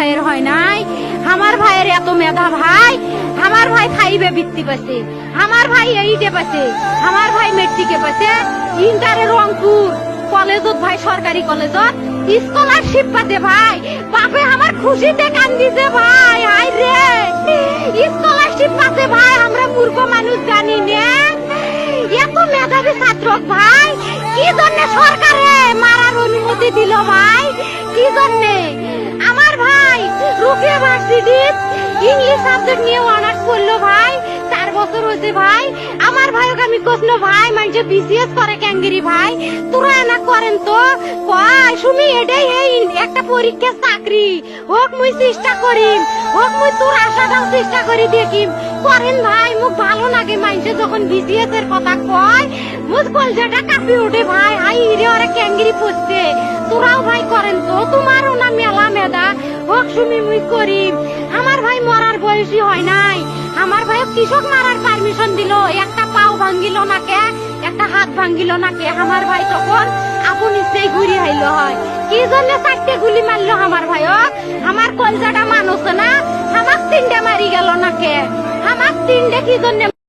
ভাইয়ের হয় নাই। আমার ভাইয়ের এত মেধা ভাই, আমার ভাই 5 বৃত্তি পাচ্ছে, আমার ভাই 8 পাচ্ছে, আমার ভাই মেট্রিকে পাচ্ছে, ইন্টারে রংপুর কলেজত ভাই, সরকারি কলেজত স্কলারশিপ পাতে ভাই। বাপে আমার খুশিতে কান্দিছে ভাই, হাই রে স্কলারশিপ পাতে ভাই। আমরা মূর্খ মানুষ জানি না এত মেধাবী ছাত্র ভাই কি জন্য সরকারে মারার অনুমতি দিল ভাই, কি জন্য? আমার ভাই রুকিয়া ভার্সিটির ইংলিশ সাবজেক্ট নিয়ে অনার্স করলো ভাই, 4 বছর হয়েছে ভাই। আমার ভাইকে আমি কইল ভাই মানে বিসিএস করে ক্যাঙ্গেরি ভাই, তোরা না করেন তো কয় সুমি এটাই এই একটা পরীক্ষা চাকরি হোক, মুই চেষ্টা করিম, হোক মুই তোর আশাটাও চেষ্টা করি দেখিম। করেন ভাই, মুখ ভালো লাগে মানুষে যখন বিসিএস এর কথা কয়, মুখ কলজাটা কাঁপি ওঠে ভাই। হাই রে ওরা ক্যাঙ্গেরি পড়ছে, তোরাও ভাই করেন তো, তোমারও না মেলা মেধা, হোক সুমি মুই করিম। আমার ভাই মরার বয়সী হয় নাই, আমার ভাই কৃষক মারার পারমিশন দিল, একটা পাও ভাঙ্গিল না কে, একটা হাত ভাঙ্গিল না কে। আমার ভাই তখন আপন ইচ্ছেই ঘুরি আইলো হয়, কি জন্য 4টে গুলি মারলো আমার ভাই? আমার কলজাটা মানুষ না, আমার 3টে মারি গেল না কে, আমার 3টে কি জন্য